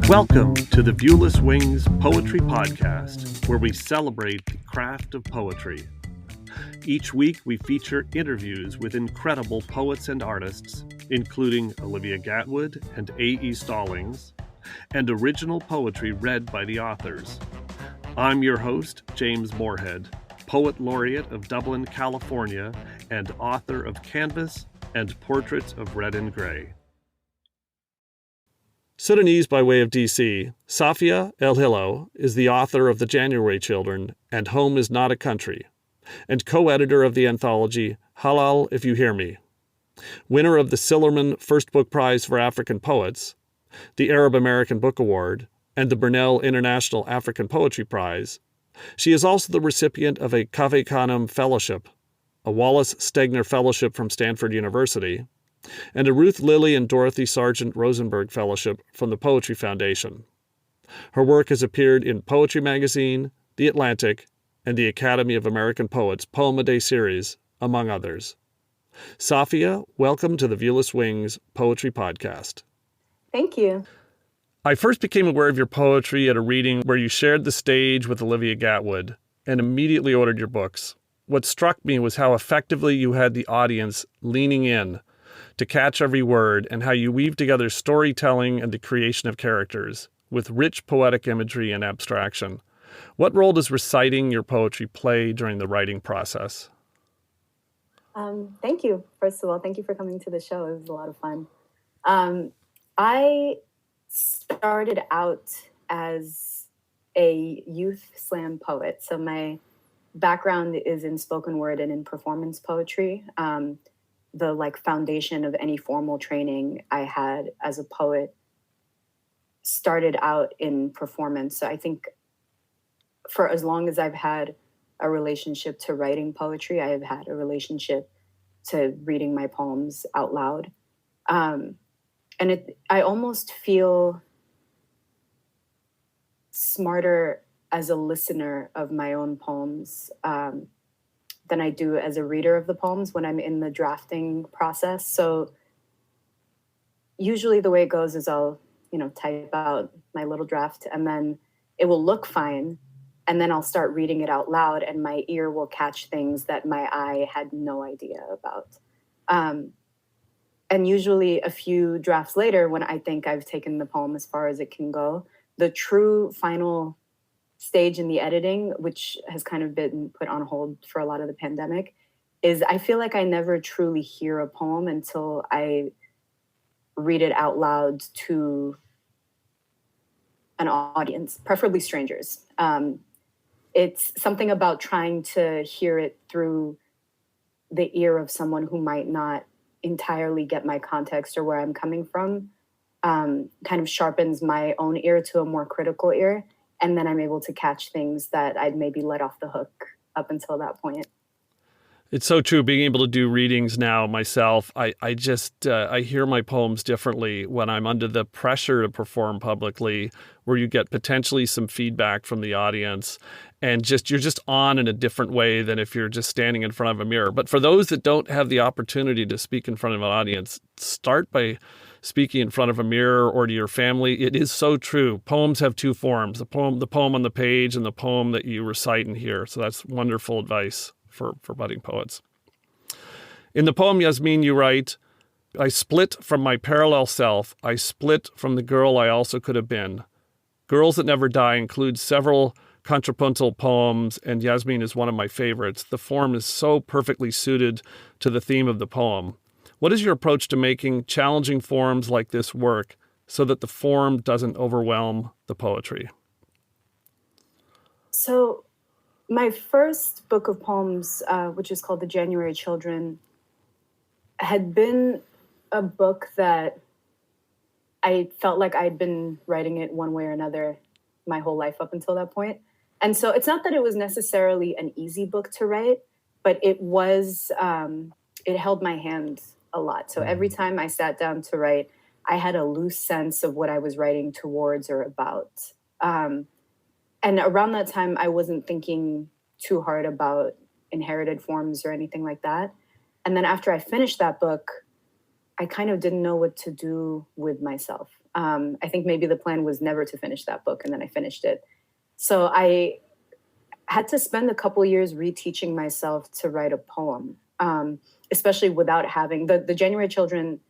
Welcome to the Viewless Wings Poetry Podcast, where we celebrate the craft of poetry. Each week, we feature interviews with incredible poets and artists, including Olivia Gatwood and A.E. Stallings, and original poetry read by the authors. I'm your host, James Morehead, Poet Laureate of Dublin, California, and author of Canvas and Portraits of Red and Gray. Sudanese by way of D.C., Safia Elhillo is the author of The January Children and Home is Not a Country, and co-editor of the anthology Halal If You Hear Me. Winner of the Sillerman First Book Prize for African Poets, the Arab American Book Award, and the Brunel International African Poetry Prize, she is also the recipient of a Cave Canem Fellowship, a Wallace Stegner Fellowship from Stanford University, and a Ruth, Lilly, and Dorothy Sargent Rosenberg Fellowship from the Poetry Foundation. Her work has appeared in Poetry Magazine, The Atlantic, and the Academy of American Poets Poem a Day series, among others. Safia, welcome to the Viewless Wings Poetry Podcast. Thank you. I first became aware of your poetry at a reading where you shared the stage with Olivia Gatwood and immediately ordered your books. What struck me was how effectively you had the audience leaning in to catch every word, and how you weave together storytelling and the creation of characters with rich poetic imagery and abstraction. What role does reciting your poetry play during the writing process? Thank you. First of all, thank you for coming to the show. It was a lot of fun. I started out as a youth slam poet. So my background is in spoken word and in performance poetry. The foundation of any formal training I had as a poet started out in performance. So I think for as long as I've had a relationship to writing poetry, I have had a relationship to reading my poems out loud. I almost feel smarter as a listener of my own poems than I do as a reader of the poems when I'm in the drafting process. So usually the way it goes is I'll, type out my little draft and then it will look fine. And then I'll start reading it out loud and my ear will catch things that my eye had no idea about. And usually a few drafts later, when I think I've taken the poem as far as it can go, the true final stage in the editing, which has kind of been put on hold for a lot of the pandemic, is I feel like I never truly hear a poem until I read it out loud to an audience, preferably strangers. It's something about trying to hear it through the ear of someone who might not entirely get my context or where I'm coming from, kind of sharpens my own ear to a more critical ear. And then I'm able to catch things that I'd maybe let off the hook up until that point. It's so true. Being able to do readings now myself, I hear my poems differently when I'm under the pressure to perform publicly, where you get potentially some feedback from the audience, and you're just on in a different way than if you're just standing in front of a mirror. But for those that don't have the opportunity to speak in front of an audience, start by speaking in front of a mirror or to your family. It is so true. Poems have two forms, the poem on the page and the poem that you recite and hear. So that's wonderful advice for budding poets. In the poem, Yasmin, you write, I split from my parallel self. I split from the girl I also could have been. Girls That Never Die includes several contrapuntal poems, and Yasmin is one of my favorites. The form is so perfectly suited to the theme of the poem. What is your approach to making challenging forms like this work so that the form doesn't overwhelm the poetry? So my first book of poems, which is called The January Children, had been a book that I felt like I'd been writing it one way or another my whole life up until that point. And so it's not that it was necessarily an easy book to write, but it was, it held my hand a lot. So every time I sat down to write, I had a loose sense of what I was writing towards or about. And around that time, I wasn't thinking too hard about inherited forms or anything like that. And then after I finished that book, I kind of didn't know what to do with myself. I think maybe the plan was never to finish that book, and then I finished it. So I had to spend a couple years reteaching myself to write a poem, especially without having the January Children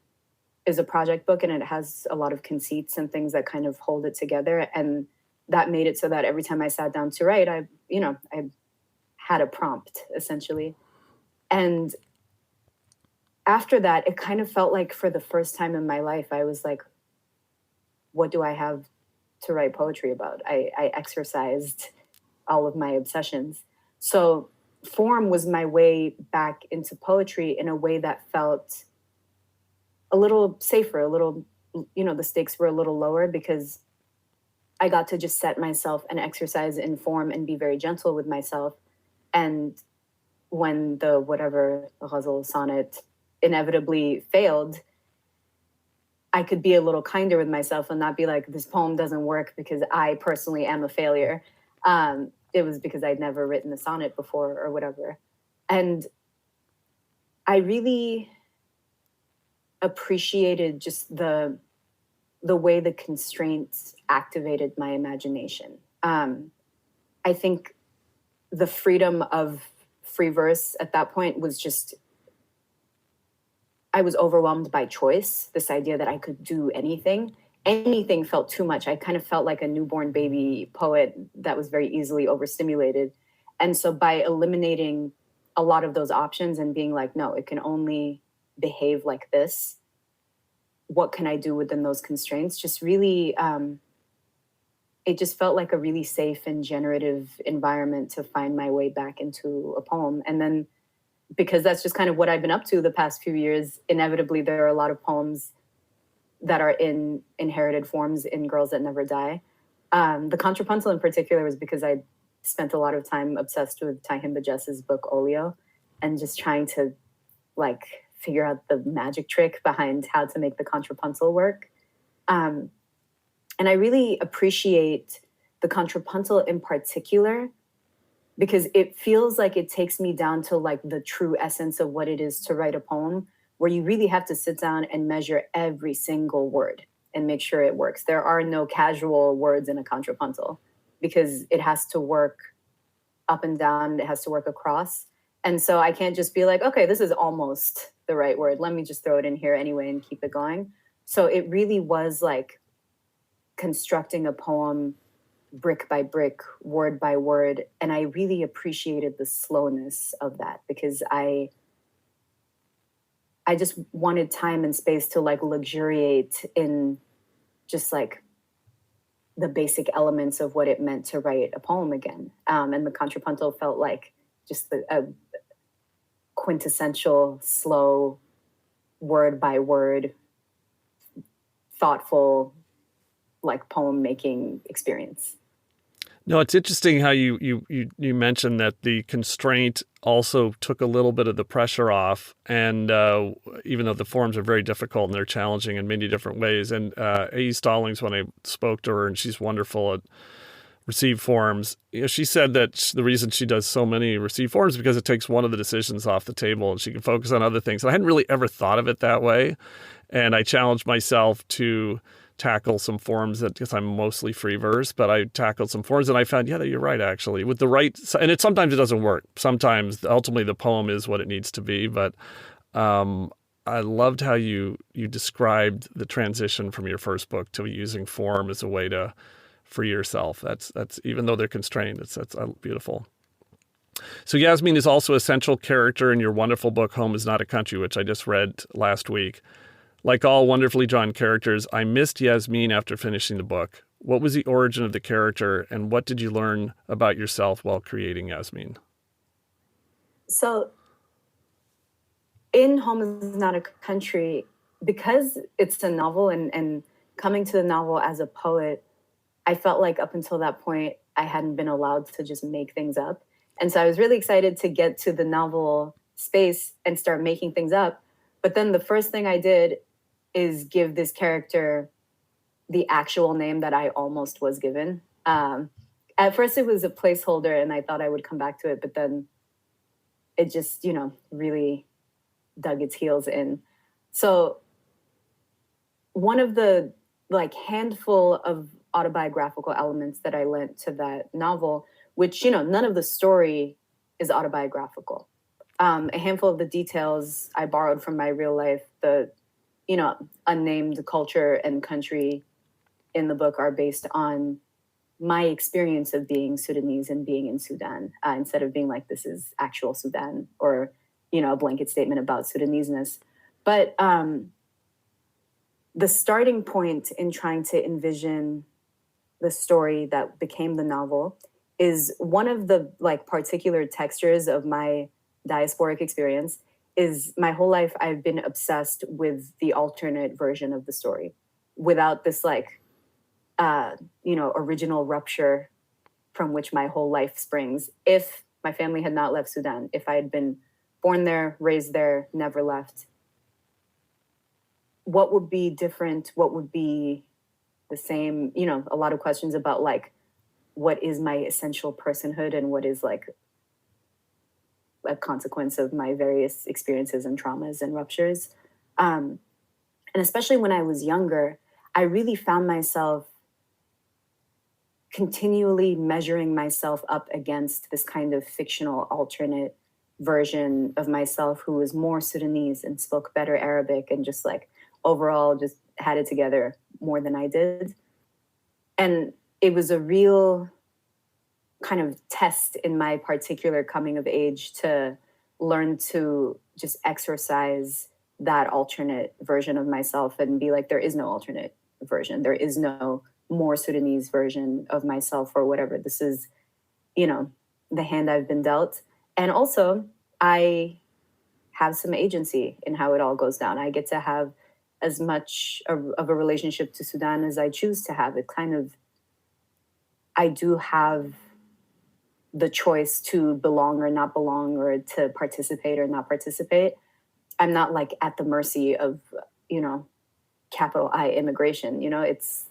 is a project book, and it has a lot of conceits and things that kind of hold it together. And that made it so that every time I sat down to write, I had a prompt essentially. And after that, it kind of felt like for the first time in my life, I was like, what do I have to write poetry about? I exercised all of my obsessions. So form was my way back into poetry in a way that felt a little safer, a little, the stakes were a little lower because I got to just set myself and exercise in form and be very gentle with myself. And when the ghazal sonnet inevitably failed, I could be a little kinder with myself and not be like, this poem doesn't work because I personally am a failure. It was because I'd never written a sonnet before or whatever. And I really appreciated just the way the constraints activated my imagination. I think the freedom of free verse at that point was just, I was overwhelmed by choice, this idea that I could do anything. Anything felt too much. I kind of felt like a newborn baby poet that was very easily overstimulated. And so by eliminating a lot of those options and being like, no, it can only behave like this, what can I do within those constraints? Just really, it just felt like a really safe and generative environment to find my way back into a poem. And then because that's just kind of what I've been up to the past few years, inevitably there are a lot of poems that are in inherited forms in Girls That Never Die. The contrapuntal in particular was because I spent a lot of time obsessed with Tahim Bajess's book Olio and just trying to figure out the magic trick behind how to make the contrapuntal work. And I really appreciate the contrapuntal in particular because it feels like it takes me down to the true essence of what it is to write a poem, where you really have to sit down and measure every single word and make sure it works. There are no casual words in a contrapuntal because it has to work up and down. It has to work across. And so I can't just be like, okay, this is almost the right word. Let me just throw it in here anyway and keep it going. So it really was like constructing a poem brick by brick, word by word. And I really appreciated the slowness of that because I just wanted time and space to luxuriate in just the basic elements of what it meant to write a poem again. And the contrapuntal felt like just a quintessential, slow, word by word, thoughtful, poem making experience. No, it's interesting how you mentioned that the constraint also took a little bit of the pressure off, and even though the forms are very difficult and they're challenging in many different ways. And A.E. Stallings, when I spoke to her, and she's wonderful at receive forms, she said that the reason she does so many receive forms is because it takes one of the decisions off the table and she can focus on other things. And I hadn't really ever thought of it that way, and I challenged myself to tackle some forms because I'm mostly free verse, but I tackled some forms and I found, that you're right, actually, with the right, and sometimes it doesn't work. Sometimes ultimately the poem is what it needs to be. But I loved how you described the transition from your first book to using form as a way to free yourself. That's even though they're constrained, that's beautiful. So Yasmin is also a central character in your wonderful book, Home is Not a Country, which I just read last week. Like all wonderfully drawn characters, I missed Yasmin after finishing the book. What was the origin of the character, and what did you learn about yourself while creating Yasmin? So in Home is Not a Country, because it's a novel and coming to the novel as a poet, I felt like up until that point, I hadn't been allowed to just make things up. And so I was really excited to get to the novel space and start making things up. But then the first thing I did is give this character the actual name that I almost was given. At first it was a placeholder and I thought I would come back to it, but then it just, really dug its heels in. So one of the handful of autobiographical elements that I lent to that novel, which, none of the story is autobiographical. A handful of the details I borrowed from my real life. The, unnamed culture and country in the book are based on my experience of being Sudanese and being in Sudan, instead of being like, this is actual Sudan, or, a blanket statement about Sudanese-ness. But the starting point in trying to envision the story that became the novel is one of the particular textures of my diasporic experience. Is my whole life I've been obsessed with the alternate version of the story, without this original rupture from which my whole life springs. If my family had not left Sudan, if I had been born there, raised there, never left, what would be different? What would be the same? A lot of questions about what is my essential personhood and what is a consequence of my various experiences and traumas and ruptures. And especially when I was younger, I really found myself continually measuring myself up against this kind of fictional alternate version of myself who was more Sudanese and spoke better Arabic and just overall just had it together more than I did. And it was a real kind of test in my particular coming of age to learn to just exercise that alternate version of myself and be like, there is no alternate version. There is no more Sudanese version of myself or whatever. This is, the hand I've been dealt. And also, I have some agency in how it all goes down. I get to have as much of a relationship to Sudan as I choose to have. I do have the choice to belong or not belong, or to participate or not participate. I'm not at the mercy of, capital I immigration. It's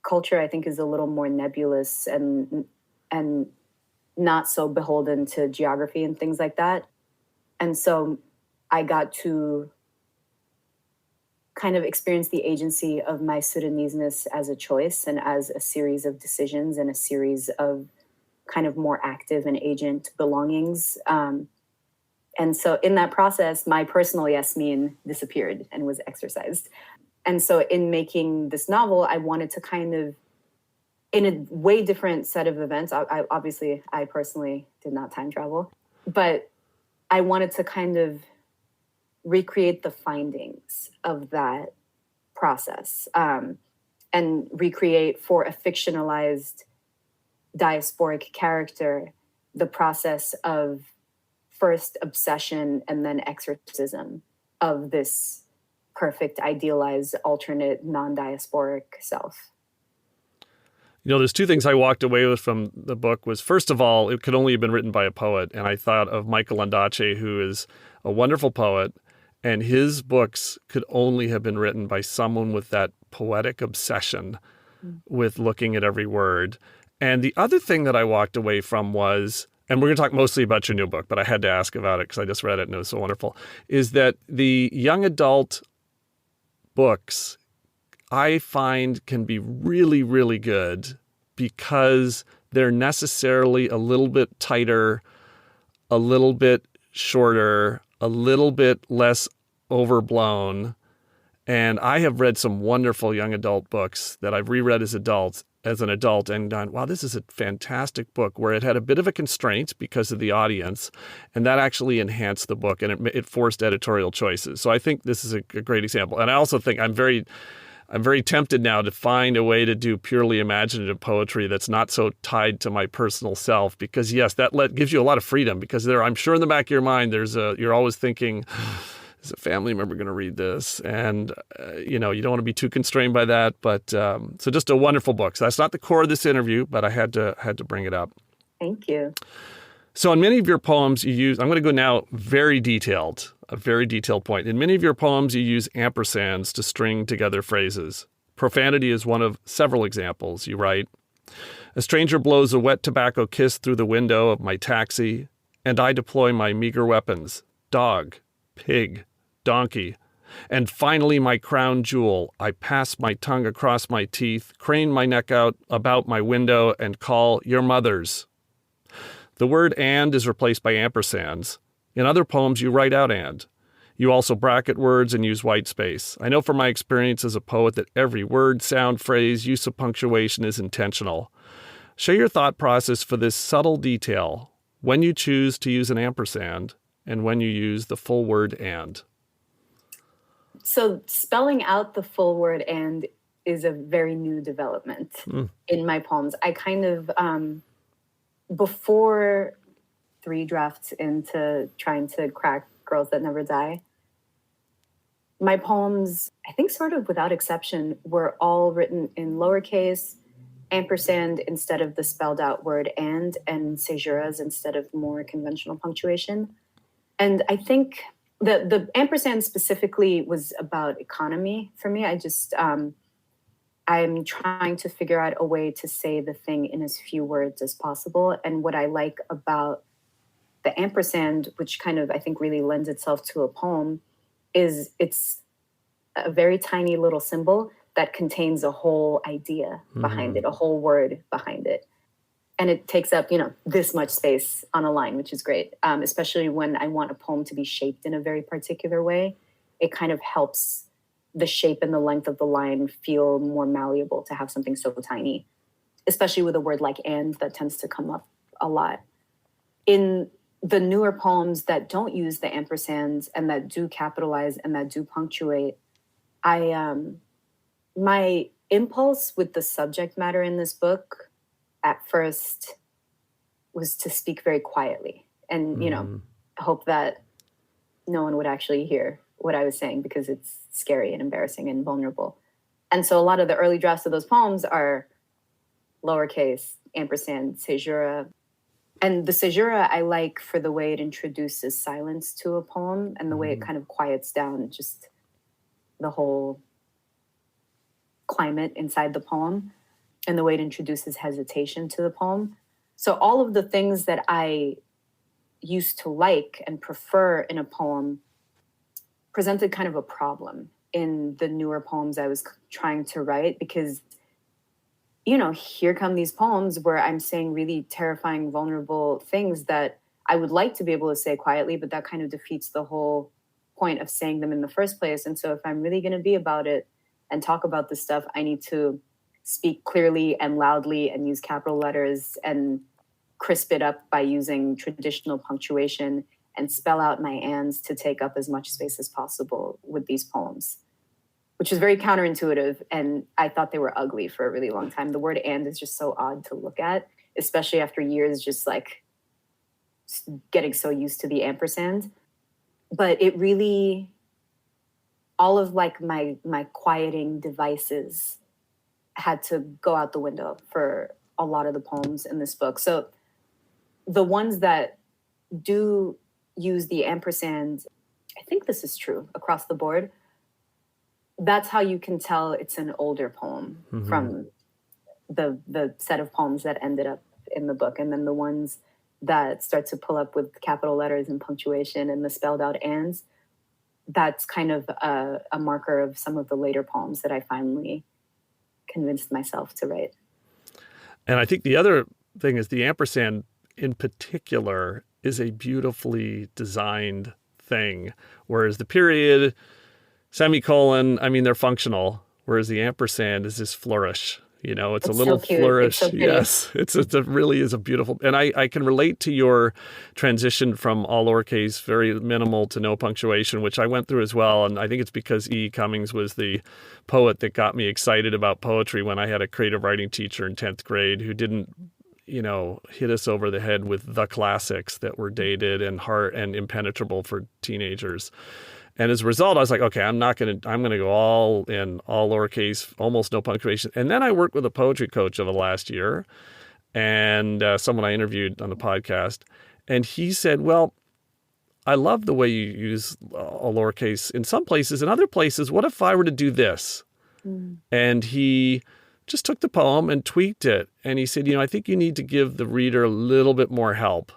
culture, I think, is a little more nebulous and not so beholden to geography and things like that. And so I got to kind of experience the agency of my Sudanese-ness as a choice and as a series of decisions and a series of kind of more active and agent belongings. And so in that process, my personal Yasmin disappeared and was exercised. And so in making this novel, I wanted to kind of, in a way different set of events, I personally did not time travel, but I wanted to kind of recreate the findings of that process, and recreate for a fictionalized diasporic character the process of first obsession and then exorcism of this perfect, idealized, alternate, non-diasporic self. There's two things I walked away with from the book was, first of all, it could only have been written by a poet. And I thought of Michael Ondaatje, who is a wonderful poet, and his books could only have been written by someone with that poetic obsession with looking at every word. And the other thing that I walked away from was, and we're going to talk mostly about your new book, but I had to ask about it because I just read it and it was so wonderful, is that the young adult books I find can be really, really good because they're necessarily a little bit tighter, a little bit shorter, a little bit less overblown. And I have read some wonderful young adult books that I've reread as an adult and gone, wow, this is a fantastic book, where it had a bit of a constraint because of the audience, and that actually enhanced the book and it forced editorial choices. So I think this is a great example. And I also think I'm very tempted now to find a way to do purely imaginative poetry that's not so tied to my personal self, because yes, that gives you a lot of freedom, because I'm sure in the back of your mind, you're always thinking, is a family member going to read this? And, you don't want to be too constrained by that. But so just a wonderful book. So that's not the core of this interview, but I had to bring it up. Thank you. So in many of your poems you use, I'm going to go now a very detailed point. In many of your poems, you use ampersands to string together phrases. Profanity is one of several examples. You write, "A stranger blows a wet tobacco kiss through the window of my taxi, and I deploy my meager weapons, dog, pig, donkey. And finally, my crown jewel, I pass my tongue across my teeth, crane my neck out about my window, and call your mother's. The word and is replaced by ampersands. In other poems, you write out and. You also bracket words and use white space. I know from my experience as a poet that every word, sound, phrase, use of punctuation is intentional. Share your thought process for this subtle detail when you choose to use an ampersand and when you use the full word and. So spelling out the full word and is a very new development in my poems. I kind of, before 3 drafts into trying to crack Girls That Never Die, my poems, I think sort of without exception, were all written in lowercase, ampersand instead of the spelled out word and caesuras instead of more conventional punctuation. And I think the ampersand specifically was about economy for me. I'm trying to figure out a way to say the thing in as few words as possible. And what I like about the ampersand, which kind of I think really lends itself to a poem, is it's a very tiny little symbol that contains a whole idea behind it, a whole word behind it. And it takes up, this much space on a line, which is great, especially when I want a poem to be shaped in a very particular way. It kind of helps the shape and the length of the line feel more malleable to have something so tiny, especially with a word like and that tends to come up a lot. In the newer poems that don't use the ampersands and that do capitalize and that do punctuate, my impulse with the subject matter in this book at first was to speak very quietly and, hope that no one would actually hear what I was saying because it's scary and embarrassing and vulnerable. And so a lot of the early drafts of those poems are lowercase, ampersand, caesura. And the caesura I like for the way it introduces silence to a poem and the way it kind of quiets down just the whole climate inside the poem and the way it introduces hesitation to the poem. So all of the things that I used to like and prefer in a poem presented kind of a problem in the newer poems I was trying to write because, here come these poems where I'm saying really terrifying, vulnerable things that I would like to be able to say quietly, but that kind of defeats the whole point of saying them in the first place. And so if I'm really going to be about it and talk about this stuff, I need to speak clearly and loudly and use capital letters and crisp it up by using traditional punctuation and spell out my ands to take up as much space as possible with these poems, which is very counterintuitive. And I thought they were ugly for a really long time. The word and is just so odd to look at, especially after years just like getting so used to the ampersand. But it really, all of like my quieting devices had to go out the window for a lot of the poems in this book. So the ones that do use the ampersand, I think this is true across the board. That's how you can tell it's an older poem from the set of poems that ended up in the book. And then the ones that start to pull up with capital letters and punctuation and the spelled out ands, that's kind of a marker of some of the later poems that I finally convinced myself to write. And I think the other thing is the ampersand in particular is a beautifully designed thing, whereas the period, semicolon, they're functional, whereas the ampersand is this flourish. It's a little so cute. flourish. It's so yes, it really is a beautiful. And I can relate to your transition from all lowercase, very minimal to no punctuation, which I went through as well. And I think it's because E. Cummings was the poet that got me excited about poetry when I had a creative writing teacher in 10th grade who didn't, hit us over the head with the classics that were dated and hard and impenetrable for teenagers. And as a result, I was like, okay, I'm going to go all in, all lowercase, almost no punctuation. And then I worked with a poetry coach over the last year and someone I interviewed on the podcast. And he said, well, I love the way you use a lowercase in some places. In other places, what if I were to do this? And he just took the poem and tweaked it. And he said, I think you need to give the reader a little bit more help.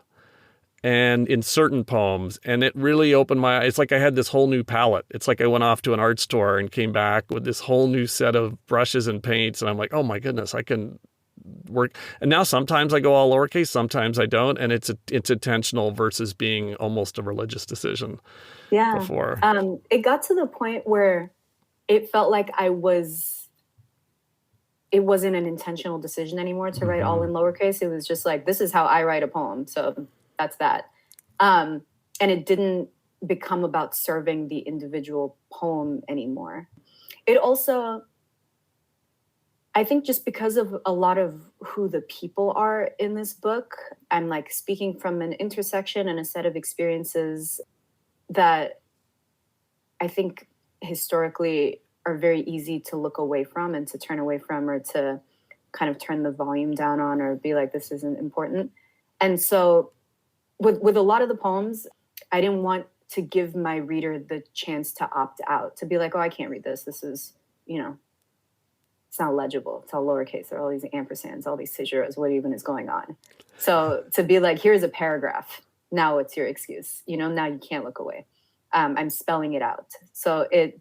and in certain poems. And it really opened my eyes. It's like I had this whole new palette. It's like I went off to an art store and came back with this whole new set of brushes and paints. And I'm like, oh my goodness, I can work. And now sometimes I go all lowercase, sometimes I don't. And it's intentional versus being almost a religious decision before. It got to the point where it felt like it wasn't an intentional decision anymore to write all in lowercase. It was just like, this is how I write a poem. So that's that. And it didn't become about serving the individual poem anymore. It also, I think just because of a lot of who the people are in this book, I'm like speaking from an intersection and a set of experiences that I think historically are very easy to look away from and to turn away from, or to kind of turn the volume down on, or be like, this isn't important. And so with a lot of the poems, I didn't want to give my reader the chance to opt out, to be like, oh, I can't read this. This is, it's not legible. It's all lowercase. There are all these ampersands, all these ceteras. What even is going on? So to be like, here's a paragraph. Now what's your excuse? Now you can't look away. I'm spelling it out. So it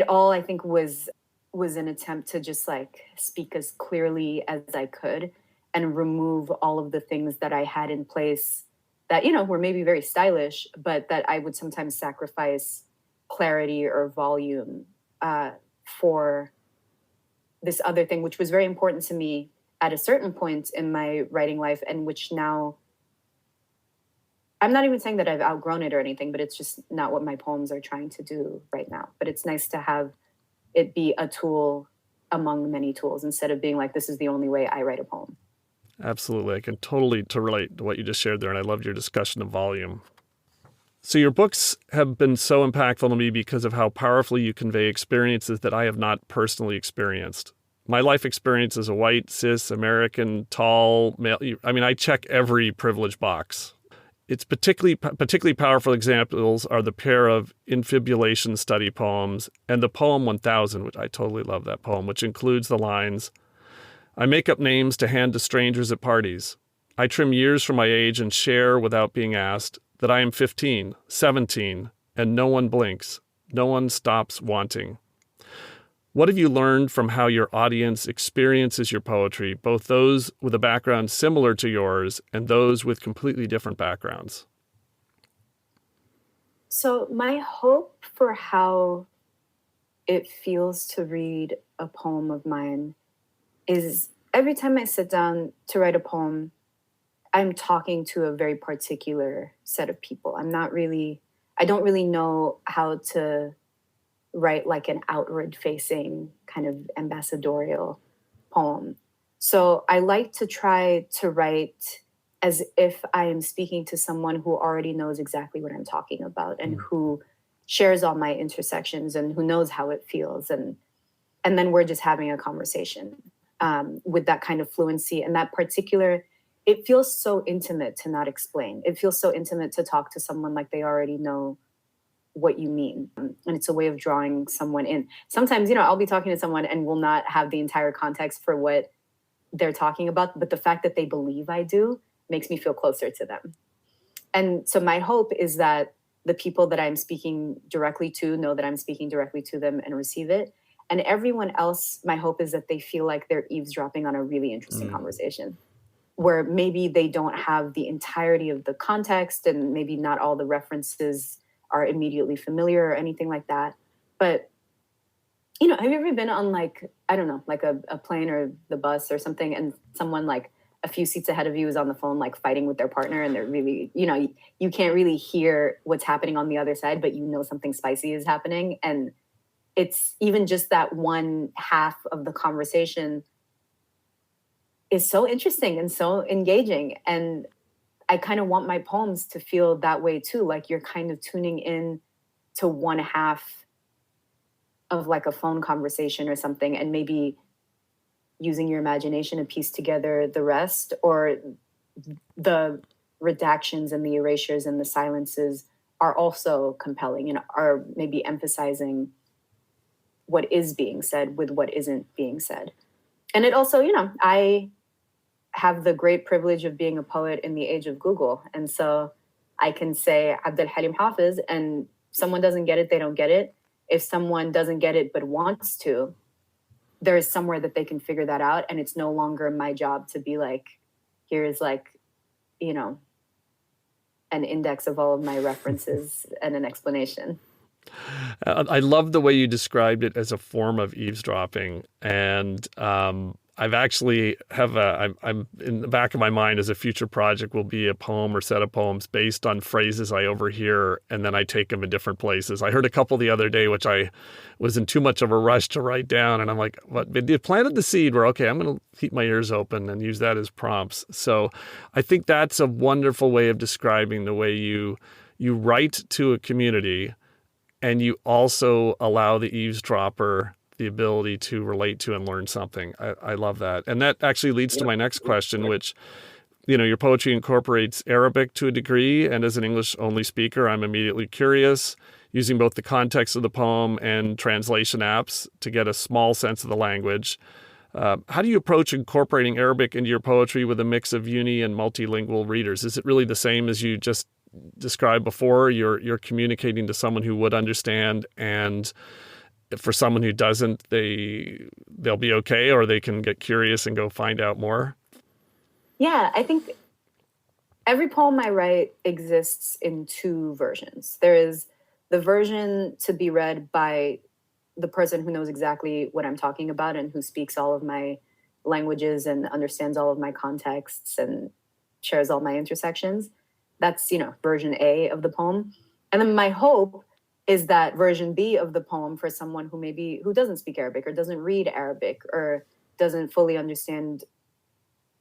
all, I think, was an attempt to just like speak as clearly as I could and remove all of the things that I had in place that, were maybe very stylish, but that I would sometimes sacrifice clarity or volume for this other thing, which was very important to me at a certain point in my writing life, and which now, I'm not even saying that I've outgrown it or anything, but it's just not what my poems are trying to do right now. But it's nice to have it be a tool among many tools, instead of being like, this is the only way I write a poem. Absolutely. I can totally relate to what you just shared there, and I loved your discussion of volume. So your books have been so impactful to me because of how powerfully you convey experiences that I have not personally experienced. My life experience as a white, cis, American, tall, male, I check every privilege box. Its particularly powerful examples are the pair of infibulation study poems and the poem 1000, which I totally love that poem, which includes the lines, I make up names to hand to strangers at parties. I trim years from my age and share without being asked that I am 15, 17, and no one blinks. No one stops wanting. What have you learned from how your audience experiences your poetry, both those with a background similar to yours and those with completely different backgrounds? So my hope for how it feels to read a poem of mine is every time I sit down to write a poem, I'm talking to a very particular set of people. I don't really know how to write like an outward facing kind of ambassadorial poem. So I like to try to write as if I am speaking to someone who already knows exactly what I'm talking about and who shares all my intersections and who knows how it feels. And then we're just having a conversation with that kind of fluency and that particular, it feels so intimate to not explain. It feels so intimate to talk to someone like they already know what you mean. And it's a way of drawing someone in. Sometimes, I'll be talking to someone and will not have the entire context for what they're talking about, but the fact that they believe I do makes me feel closer to them. And so my hope is that the people that I'm speaking directly to know that I'm speaking directly to them and receive it. And everyone else, my hope is that they feel like they're eavesdropping on a really interesting conversation, where maybe they don't have the entirety of the context and maybe not all the references are immediately familiar or anything like that. But, have you ever been on like a plane or the bus or something, and someone like a few seats ahead of you is on the phone, like fighting with their partner, and they're really, you can't really hear what's happening on the other side, but something spicy is happening. And it's even just that one half of the conversation is so interesting and so engaging. And I kind of want my poems to feel that way too. Like you're kind of tuning in to one half of like a phone conversation or something, and maybe using your imagination to piece together the rest, or the redactions and the erasures and the silences are also compelling and are maybe emphasizing what is being said with what isn't being said. And it also, have the great privilege of being a poet in the age of Google. And so I can say Abdul Halim Hafiz, and someone doesn't get it, they don't get it. If someone doesn't get it but wants to, there is somewhere that they can figure that out. And it's no longer my job to be like, here's like, you know, an index of all of my references and an explanation. I love the way you described it as a form of eavesdropping. And I've actually I'm in the back of my mind as a future project will be a poem or set of poems based on phrases I overhear, and then I take them in different places. I heard a couple the other day, which I was in too much of a rush to write down. And I'm like, what? But you planted the seed where, okay, I'm going to keep my ears open and use that as prompts. So I think that's a wonderful way of describing the way you write to a community, and you also allow the eavesdropper the ability to relate to and learn something. I love that. And that actually leads to my next question, which, you know, your poetry incorporates Arabic to a degree. And as an English-only speaker, I'm immediately curious, using both the context of the poem and translation apps to get a small sense of the language. How do you approach incorporating Arabic into your poetry with a mix of uni and multilingual readers? Is it really the same as you just described before? You're communicating to someone who would understand, and for someone who doesn't, they'll be okay, or they can get curious and go find out more? Yeah, I think every poem I write exists in two versions. There is the version to be read by the person who knows exactly what I'm talking about and who speaks all of my languages and understands all of my contexts and shares all my intersections. That's, you know, version A of the poem. And then my hope is that version B of the poem, for someone who doesn't speak Arabic or doesn't read Arabic or doesn't fully understand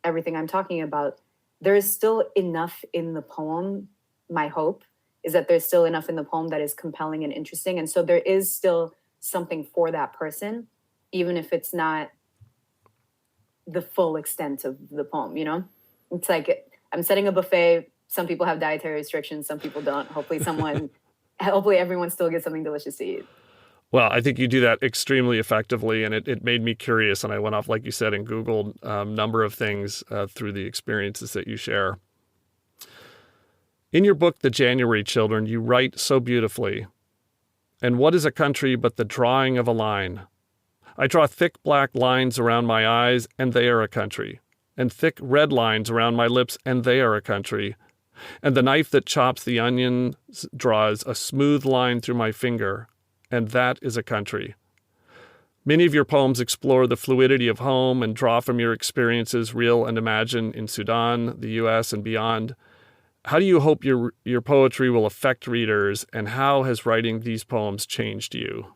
everything I'm talking about, there is still enough in the poem. My hope is that there's still enough in the poem that is compelling and interesting. And so there is still something for that person, even if it's not the full extent of the poem, you know? It's like I'm setting a buffet. Some people have dietary restrictions, some people don't. Hopefully everyone still gets something delicious to eat. Well, I think you do that extremely effectively, and it made me curious, and I went off, like you said, and Googled a number of things through the experiences that you share. In your book, The January Children, you write so beautifully, "And what is a country but the drawing of a line? I draw thick black lines around my eyes, and they are a country, and thick red lines around my lips, and they are a country. And the knife that chops the onion draws a smooth line through my finger, and that is a country." Many of your poems explore the fluidity of home and draw from your experiences, real and imagined, in Sudan, the U.S., and beyond. How do you hope your poetry will affect readers, and how has writing these poems changed you?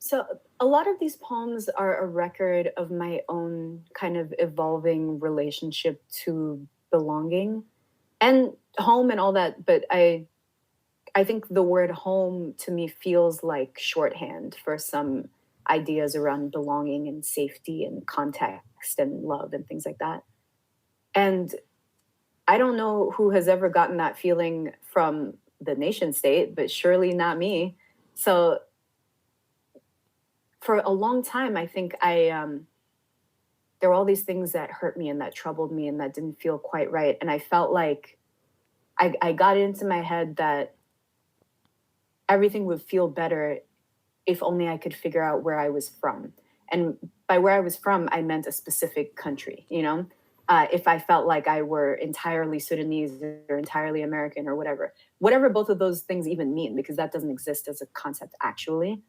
So a lot of these poems are a record of my own kind of evolving relationship to belonging and home and all that. But I think the word home to me feels like shorthand for some ideas around belonging and safety and context and love and things like that. And I don't know who has ever gotten that feeling from the nation state, but surely not me. So for a long time, I think there were all these things that hurt me and that troubled me and that didn't feel quite right. And I felt like I got into my head that everything would feel better if only I could figure out where I was from. And by where I was from, I meant a specific country, you know? If I felt like I were entirely Sudanese or entirely American or whatever both of those things even mean, because that doesn't exist as a concept actually.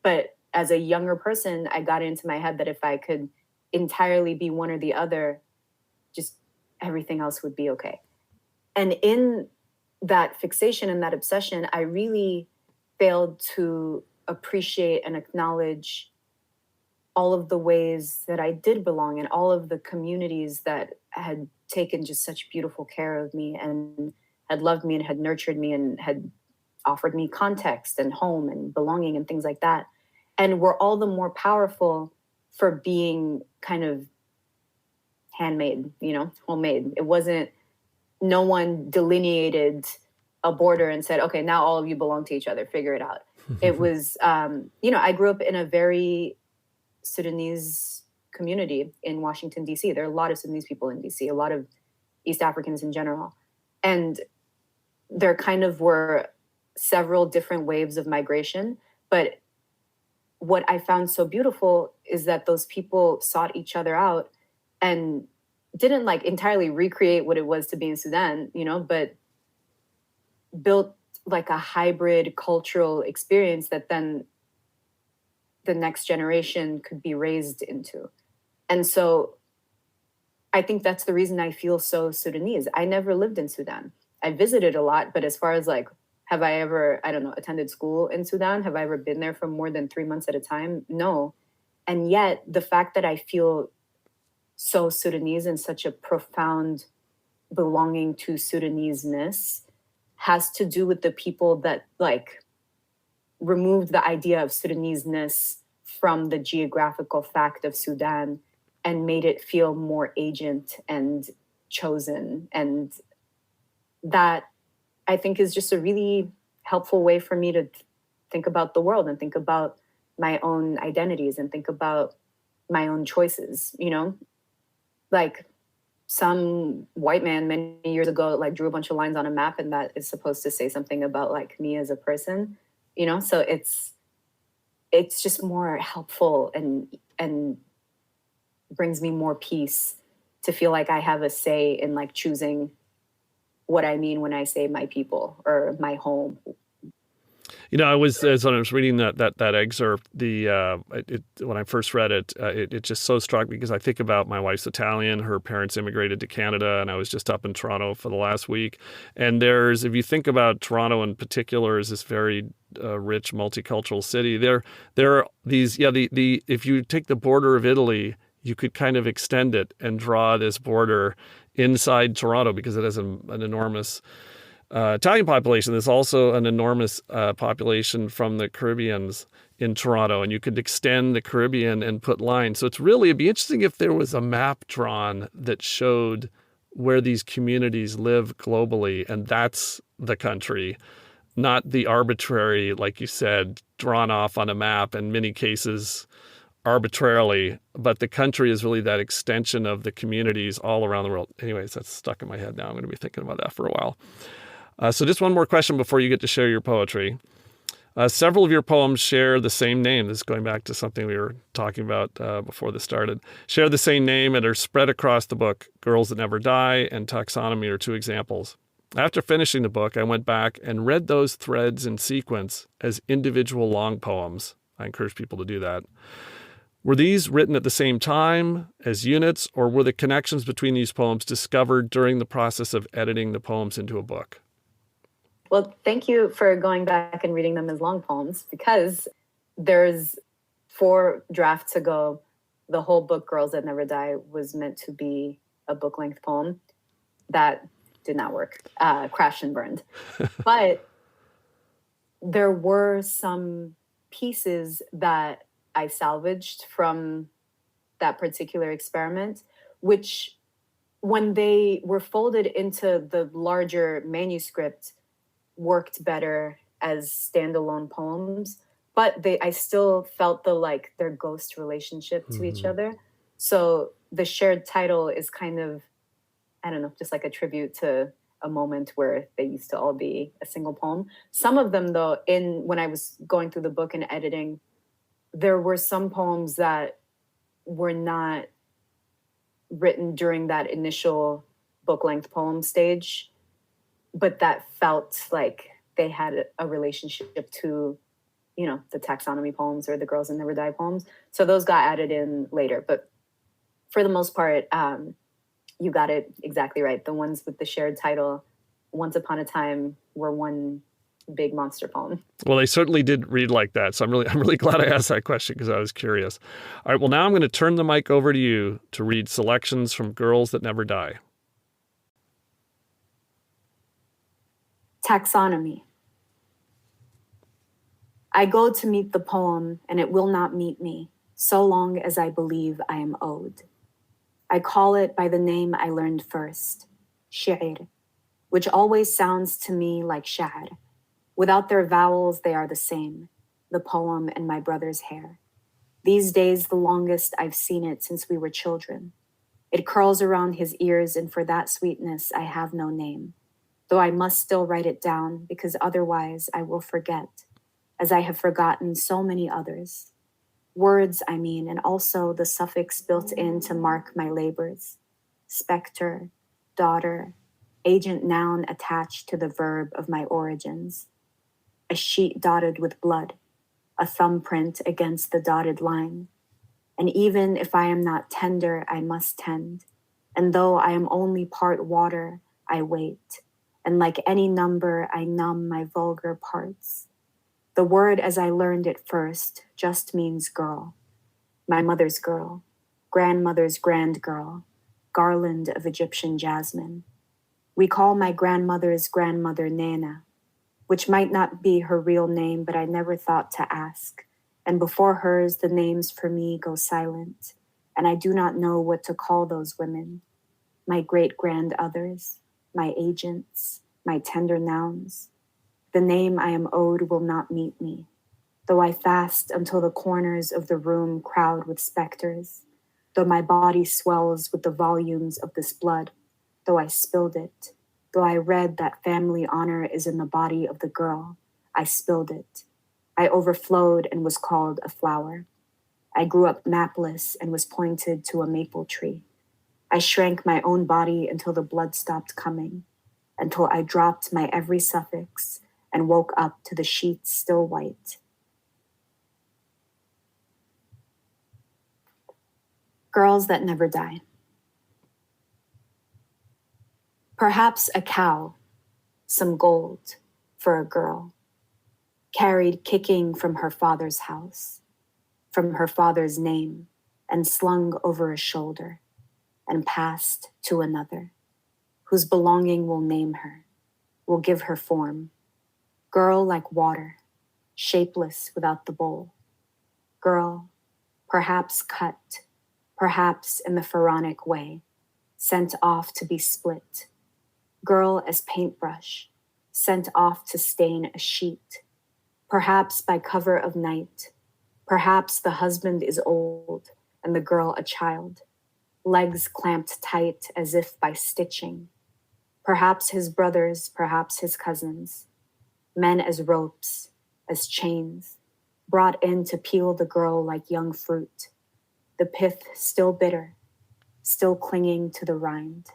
But as a younger person, I got into my head that if I could entirely be one or the other, just everything else would be okay. And in that fixation and that obsession, I really failed to appreciate and acknowledge all of the ways that I did belong and all of the communities that had taken just such beautiful care of me and had loved me and had nurtured me and had offered me context and home and belonging and things like that. And were all the more powerful for being kind of handmade, you know, homemade. It wasn't, no one delineated a border and said, okay, now all of you belong to each other, figure it out. It was, you know, I grew up in a very Sudanese community in Washington, D.C. There are a lot of Sudanese people in D.C., a lot of East Africans in general. And there kind of were several different waves of migration. But what I found so beautiful is that those people sought each other out and didn't like entirely recreate what it was to be in Sudan, but built like a hybrid cultural experience that then the next generation could be raised into. And so I think that's the reason I feel so Sudanese. I never lived in Sudan. I visited a lot, but as far as like, have I ever, attended school in Sudan? Have I ever been there for more than 3 months at a time? No. And yet the fact that I feel so Sudanese and such a profound belonging to Sudanese-ness has to do with the people that like removed the idea of Sudanese-ness from the geographical fact of Sudan and made it feel more agent and chosen. And that I think is just a really helpful way for me to think about the world and think about my own identities and think about my own choices, Like some white man many years ago, like drew a bunch of lines on a map and that is supposed to say something about like me as a person, So it's just more helpful and brings me more peace to feel like I have a say in like choosing what I mean when I say my people or my home. I was as when I was reading that excerpt, when I first read it, it just so struck me because I think about my wife's Italian. Her parents immigrated to Canada, and I was just up in Toronto for the last week. And if you think about Toronto in particular, as this very rich multicultural city, there are these if you take the border of Italy, you could kind of extend it and draw this border inside Toronto because it has an enormous Italian population. There's also an enormous population from the Caribbeans in Toronto, and you could extend the Caribbean and put lines. So it'd be interesting if there was a map drawn that showed where these communities live globally, and that's the country, not the arbitrary, like you said, drawn off on a map in many cases arbitrarily, but the country is really that extension of the communities all around the world. Anyways, that's stuck in my head now. I'm going to be thinking about that for a while. So just one more question before you get to share your poetry. Several of your poems share the same name. This is going back to something we were talking about before this started. Share the same name and are spread across the book. Girls That Never Die and Taxonomy are two examples. After finishing the book, I went back and read those threads in sequence as individual long poems. I encourage people to do that. Were these written at the same time as units, or were the connections between these poems discovered during the process of editing the poems into a book? Well, thank you for going back and reading them as long poems, because there's 4 drafts ago, the whole book, Girls That Never Die, was meant to be a book-length poem. That did not work, crashed and burned. But there were some pieces that I salvaged from that particular experiment, which when they were folded into the larger manuscript worked better as standalone poems, but I still felt their ghost relationship to each other. So the shared title is kind of, I don't know, just like a tribute to a moment where they used to all be a single poem. Some of them, though, when I was going through the book and editing, there were some poems that were not written during that initial book-length poem stage, but that felt like they had a relationship to, the taxonomy poems or the Girls That Never Die poems. So those got added in later. But for the most part, you got it exactly right. The ones with the shared title, Once Upon a Time, were one big monster poem. Well, they certainly did read like that. So I'm really glad I asked that question because I was curious. All right. Well, now I'm going to turn the mic over to you to read selections from Girls That Never Die. Taxonomy. I go to meet the poem, and it will not meet me, so long as I believe I am owed. I call it by the name I learned first, shi'r, which always sounds to me like sha'r. Without their vowels, they are the same, the poem and my brother's hair. These days, the longest I've seen it since we were children. It curls around his ears, and for that sweetness, I have no name, though I must still write it down because otherwise I will forget, as I have forgotten so many others. Words, I mean, and also the suffix built in to mark my labors. Spectre, daughter, agent noun attached to the verb of my origins. A sheet dotted with blood, a thumbprint against the dotted line. And even if I am not tender, I must tend. And though I am only part water, I wait. And like any number, I numb my vulgar parts. The word as I learned it first just means girl. My mother's girl, grandmother's grand girl, garland of Egyptian jasmine. We call my grandmother's grandmother Nana, which might not be her real name, but I never thought to ask. And before hers, the names for me go silent, and I do not know what to call those women. My great-grand-others, my agents, my tender nouns. The name I am owed will not meet me, though I fast until the corners of the room crowd with specters, though my body swells with the volumes of this blood, though I spilled it, though I read that family honor is in the body of the girl, I spilled it. I overflowed and was called a flower. I grew up mapless and was pointed to a maple tree. I shrank my own body until the blood stopped coming, until I dropped my every suffix and woke up to the sheets still white. Girls that never die. Perhaps a cow, some gold for a girl, carried kicking from her father's house, from her father's name, and slung over a shoulder, and passed to another, whose belonging will name her, will give her form. Girl like water, shapeless without the bowl. Girl, perhaps cut, perhaps in the pharaonic way, sent off to be split. Girl as paintbrush, sent off to stain a sheet. Perhaps by cover of night, perhaps the husband is old and the girl a child, legs clamped tight as if by stitching. Perhaps his brothers, perhaps his cousins, men as ropes, as chains, brought in to peel the girl like young fruit, the pith still bitter, still clinging to the rind.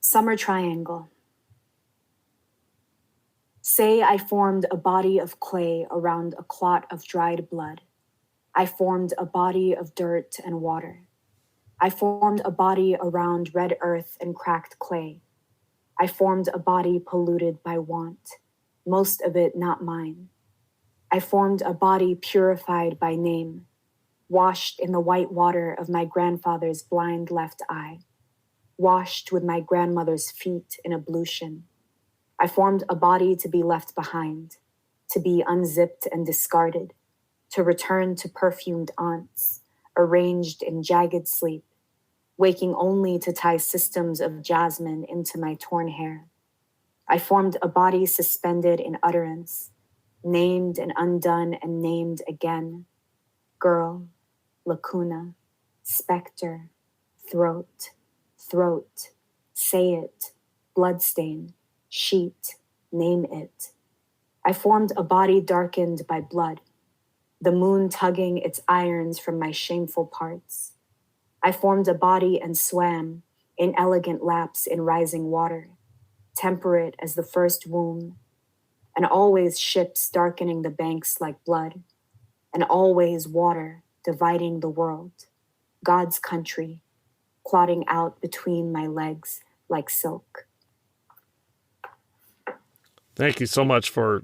Summer triangle. Say I formed a body of clay around a clot of dried blood. I formed a body of dirt and water. I formed a body around red earth and cracked clay. I formed a body polluted by want, most of it not mine. I formed a body purified by name, washed in the white water of my grandfather's blind left eye, washed with my grandmother's feet in ablution. I formed a body to be left behind, to be unzipped and discarded, to return to perfumed aunts, arranged in jagged sleep, waking only to tie systems of jasmine into my torn hair. I formed a body suspended in utterance, named and undone and named again. Girl, lacuna, specter, throat, throat, say it, bloodstain, sheet, name it. I formed a body darkened by blood, the moon tugging its irons from my shameful parts. I formed a body and swam in elegant laps in rising water, temperate as the first womb, and always ships darkening the banks like blood, and always water dividing the world, God's country, clotting out between my legs like silk. Thank you so much for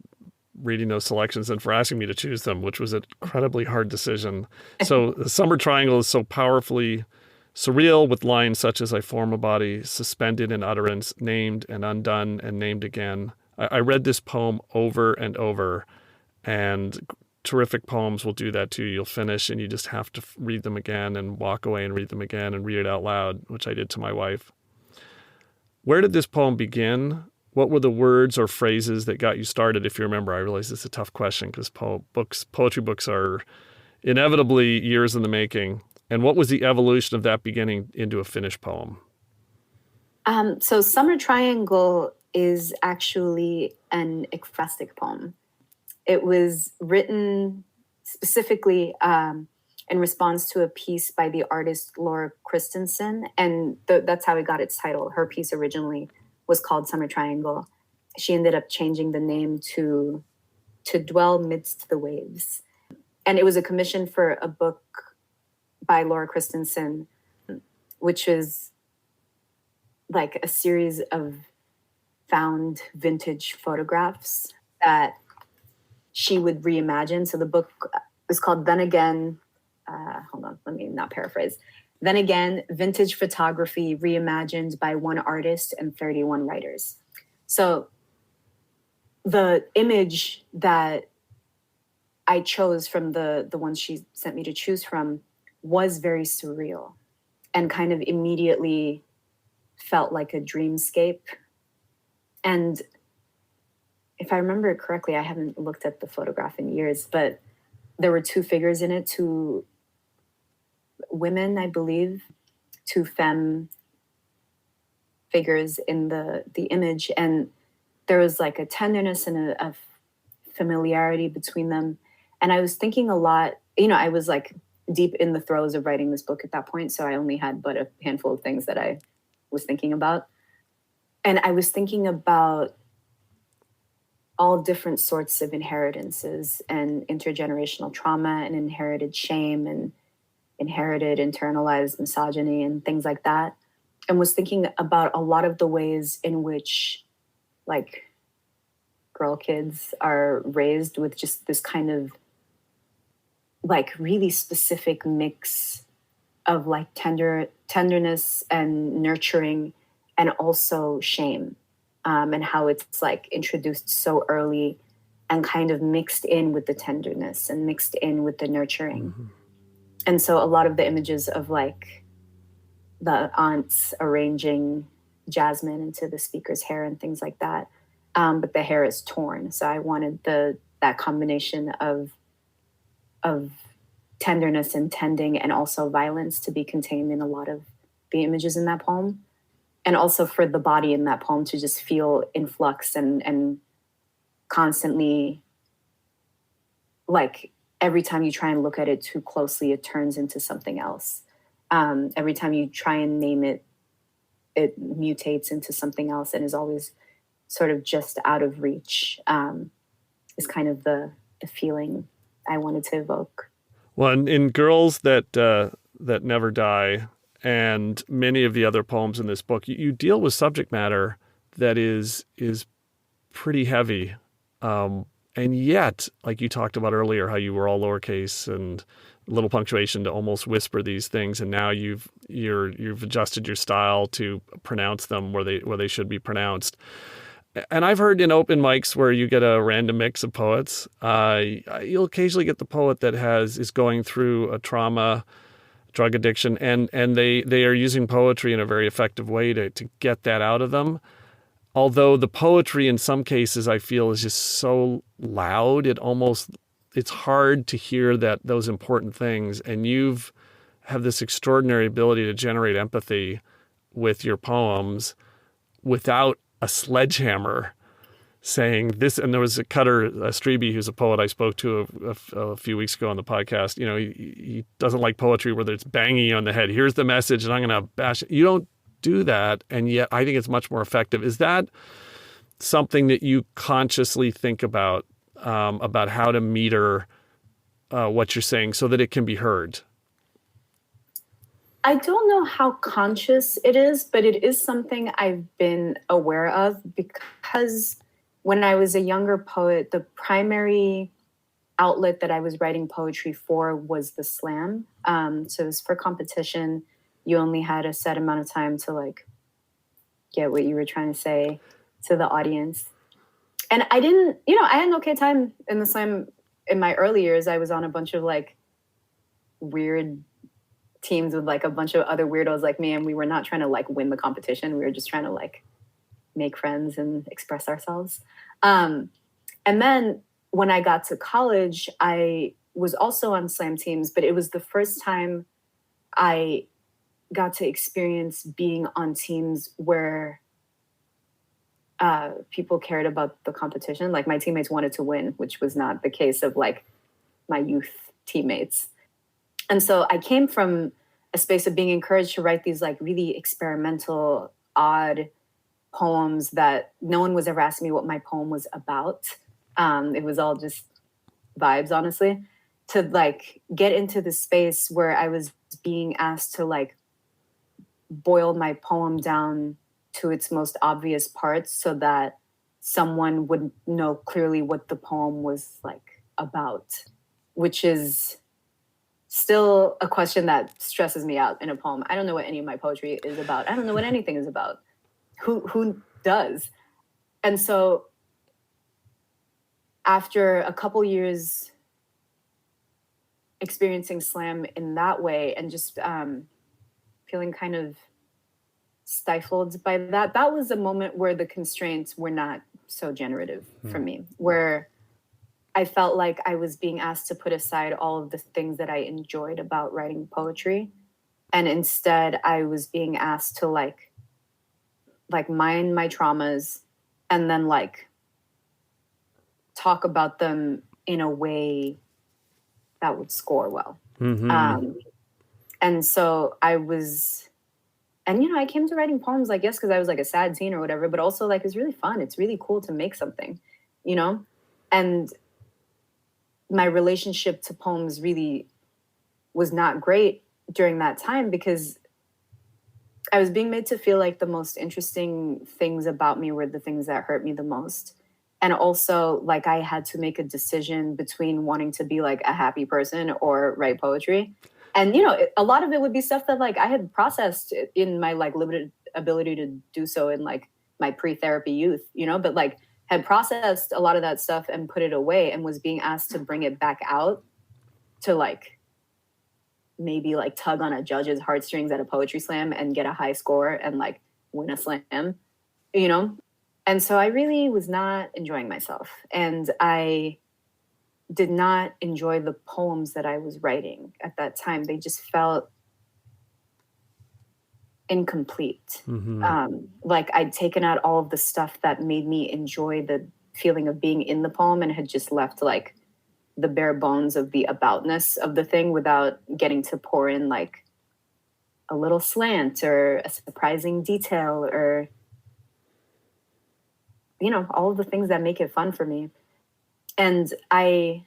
reading those selections and for asking me to choose them, which was an incredibly hard decision. So the Summer Triangle is so powerfully surreal with lines such as I form a body, suspended in utterance, named and undone and named again. I read this poem over and over, and terrific poems will do that too. You'll finish and you just have to read them again and walk away and read them again and read it out loud, which I did to my wife. Where did this poem begin? What were the words or phrases that got you started, if you remember? I realize it's a tough question because poetry books are inevitably years in the making. And what was the evolution of that beginning into a finished poem? So Summer Triangle is actually an ekphrastic poem. It was written specifically in response to a piece by the artist Laura Christensen, and that's how it got its title. Her piece originally was called Summer Triangle. She ended up changing the name to Dwell Midst the Waves. And it was a commission for a book by Laura Christensen, which is like a series of found vintage photographs that she would reimagine. So the book is called Then Again, hold on, let me not paraphrase. Then Again, Vintage Photography Reimagined by One Artist and 31 Writers. So the image that I chose from the ones she sent me to choose from was very surreal and kind of immediately felt like a dreamscape. And if I remember it correctly, I haven't looked at the photograph in years, but there were two figures in it, two women, I believe, two femme figures in the image. And there was like a tenderness and a familiarity between them. And I was thinking a lot, I was like deep in the throes of writing this book at that point. So I only had but a handful of things that I was thinking about. And I was thinking about all different sorts of inheritances and intergenerational trauma and inherited shame and inherited internalized misogyny and things like that. And was thinking about a lot of the ways in which like girl kids are raised with just this kind of like really specific mix of like tenderness and nurturing and also shame, and how it's like introduced so early and kind of mixed in with the tenderness and mixed in with the nurturing. Mm-hmm. And so a lot of the images of like the aunts arranging jasmine into the speaker's hair and things like that, but the hair is torn. So I wanted that combination of tenderness and tending and also violence to be contained in a lot of the images in that poem. And also for the body in that poem to just feel in flux and constantly, like every time you try and look at it too closely, it turns into something else. Every time you try and name it, it mutates into something else and is always sort of just out of reach, is kind of the feeling I wanted to evoke. Well, in Girls That Never Die, and many of the other poems in this book, you deal with subject matter that is pretty heavy. And yet, like you talked about earlier, how you were all lowercase and a little punctuation to almost whisper these things, and now you've adjusted your style to pronounce them where they should be pronounced. And I've heard in open mics where you get a random mix of poets, you'll occasionally get the poet that is going through a trauma, drug addiction, and they are using poetry in a very effective way to get that out of them. Although the poetry in some cases I feel is just so loud, it's hard to hear those important things. And have this extraordinary ability to generate empathy with your poems without a sledgehammer saying this. And there was Cutter Strebe, who's a poet I spoke to a few weeks ago on the podcast. He doesn't like poetry where it's banging you on the head. Here's the message, and I'm going to bash it. You don't do that, and yet I think it's much more effective. Is that something that you consciously think about how to meter what you're saying so that it can be heard? I don't know how conscious it is, but it is something I've been aware of because when I was a younger poet, the primary outlet that I was writing poetry for was the slam. So it was for competition. You only had a set amount of time to like get what you were trying to say to the audience. And I didn't, I had an okay time in the slam in my early years. I was on a bunch of like weird teams with like a bunch of other weirdos like me, and we were not trying to like win the competition. We were just trying to like make friends and express ourselves. And then when I got to college, I was also on slam teams, but it was the first time I got to experience being on teams where people cared about the competition. Like my teammates wanted to win, which was not the case of like my youth teammates. And so I came from a space of being encouraged to write these like really experimental, odd poems that no one was ever asking me what my poem was about. It was all just vibes, honestly, to like get into the space where I was being asked to like boil my poem down to its most obvious parts so that someone would know clearly what the poem was like about, which is still a question that stresses me out in a poem. I don't know what any of my poetry is about. I don't know what anything is about. Who does? And so after a couple years experiencing slam in that way and just feeling kind of stifled by that, that was a moment where the constraints were not so generative for me, where I felt like I was being asked to put aside all of the things that I enjoyed about writing poetry. And instead I was being asked to like mind my traumas and then like talk about them in a way that would score well. And so I was, and you know, I came to writing poems, I guess, because I was like a sad teen or whatever, but also like, it's really fun. It's really cool to make something, you know? And my relationship to poems really was not great during that time because I was being made to feel like the most interesting things about me were the things that hurt me the most. And also like I had to make a decision between wanting to be like a happy person or write poetry. And, you know, a lot of it would be stuff that like I had processed in my like limited ability to do so in like my pre-therapy youth, you know, but like had processed a lot of that stuff and put it away and was being asked to bring it back out to like maybe like tug on a judge's heartstrings at a poetry slam and get a high score and like win a slam, you know? And so I really was not enjoying myself. And I did not enjoy the poems that I was writing at that time. They just felt incomplete. Like I'd taken out all of the stuff that made me enjoy the feeling of being in the poem and had just left like the bare bones of the aboutness of the thing without getting to pour in like a little slant or a surprising detail or, you know, all of the things that make it fun for me. And I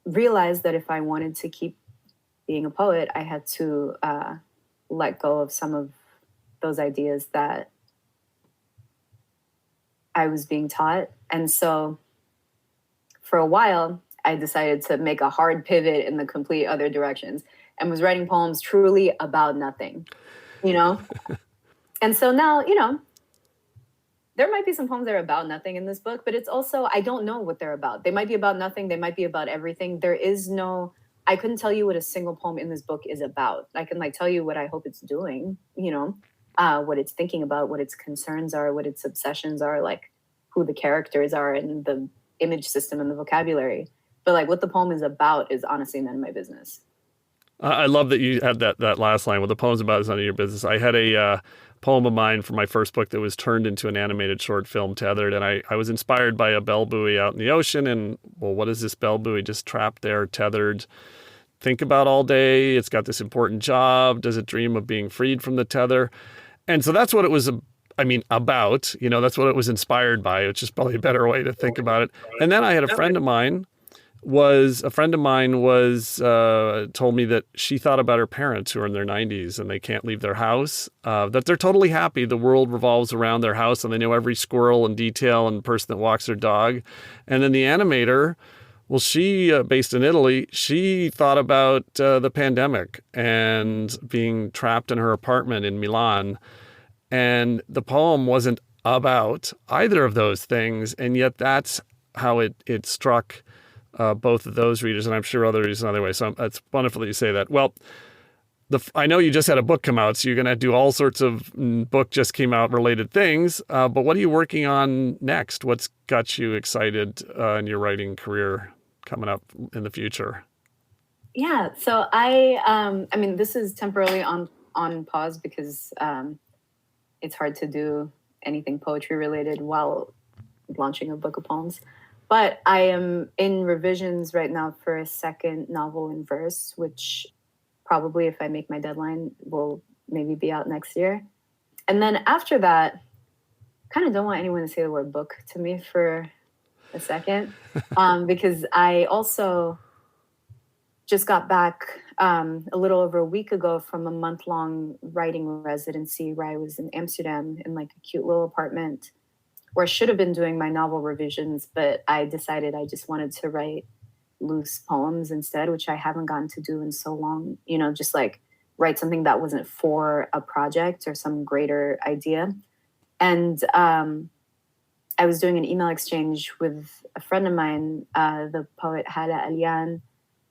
realized that if I wanted to keep being a poet, I had to let go of some of those ideas that I was being taught. And so for a while, I decided to make a hard pivot in the complete other directions and was writing poems truly about nothing, you know? And so now, you know, there might be some poems that are about nothing in this book, but it's also, I don't know what they're about. They might be about nothing. They might be about everything. There is no, I couldn't tell you what a single poem in this book is about. I can like tell you what I hope it's doing, you know, what it's thinking about, what its concerns are, what its obsessions are, like who the characters are and the image system and the vocabulary. But like what the poem is about is honestly none of my business. I love that you had that last line. What the poem's about is none of your business. I had a poem of mine for my first book that was turned into an animated short film, Tethered, and I was inspired by a bell buoy out in the ocean. And, well, what is this bell buoy just trapped there, tethered? Think about all day. It's got this important job. Does it dream of being freed from the tether? And so that's what it was about. You know, that's what it was inspired by, which is probably a better way to think about it. And then I had a friend of mine told me that she thought about her parents who are in their 90s and they can't leave their house, that they're totally happy. The world revolves around their house and they know every squirrel and detail and person that walks their dog. And then the animator, well, she, based in Italy, she thought about the pandemic and being trapped in her apartment in Milan. And the poem wasn't about either of those things. And yet that's how it struck both of those readers, and I'm sure other readers another way. So it's wonderful that you say that. Well, I know you just had a book come out, so you're going to do all sorts of book just came out related things. But what are you working on next? What's got you excited in your writing career coming up in the future? Yeah, so I mean, this is temporarily on pause because it's hard to do anything poetry related while launching a book of poems. But I am in revisions right now for a second novel in verse, which probably, if I make my deadline, will maybe be out next year. And then after that, kind of don't want anyone to say the word book to me for a second, because I also just got back a little over a week ago from a month-long writing residency where I was in Amsterdam in like a cute little apartment where I should have been doing my novel revisions, but I decided I just wanted to write loose poems instead, which I haven't gotten to do in so long, you know, just like write something that wasn't for a project or some greater idea. And I was doing an email exchange with a friend of mine, the poet Halal,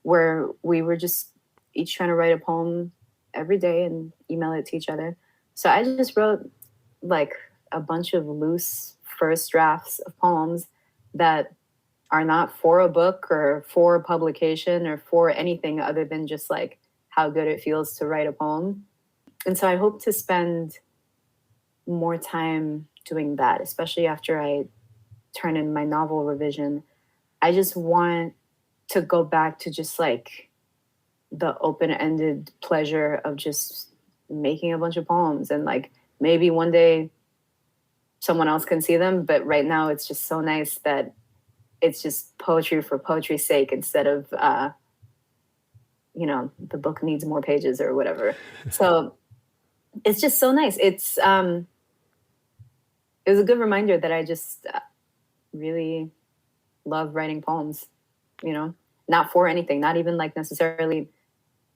where we were just each trying to write a poem every day and email it to each other. So I just wrote like a bunch of loose first drafts of poems that are not for a book or for publication or for anything other than just like how good it feels to write a poem. And so I hope to spend more time doing that, especially after I turn in my novel revision. I just want to go back to just like the open-ended pleasure of just making a bunch of poems, and like maybe one day someone else can see them, but right now it's just so nice that it's just poetry for poetry's sake instead of you know, the book needs more pages or whatever. So it's just so nice. It was a good reminder that I just really love writing poems, you know, not for anything, not even like necessarily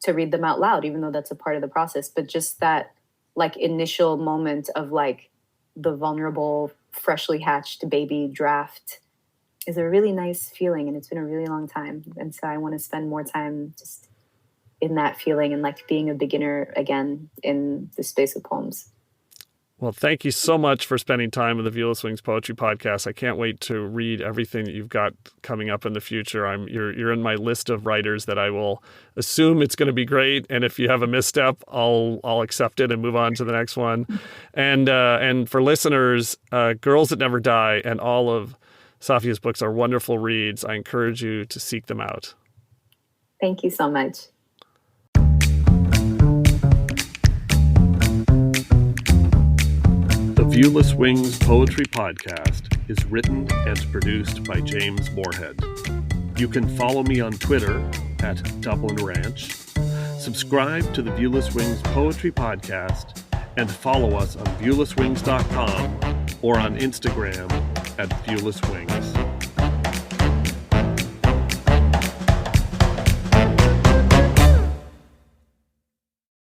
to read them out loud, even though that's a part of the process, but just that like initial moment of like the vulnerable, freshly hatched baby draft is a really nice feeling. And it's been a really long time. And so I want to spend more time just in that feeling and like being a beginner again in the space of poems. Well, thank you so much for spending time with the Viewless Wings Poetry Podcast. I can't wait to read everything that you've got coming up in the future. You're in my list of writers that I will assume it's going to be great, and if you have a misstep, I'll accept it and move on to the next one. And for listeners, Girls That Never Die and all of Safia's books are wonderful reads. I encourage you to seek them out. Thank you so much. The Viewless Wings Poetry Podcast is written and produced by James Morehead. You can follow me on Twitter at Dublin Ranch, subscribe to the Viewless Wings Poetry Podcast, and follow us on viewlesswings.com or on Instagram at Viewless Wings.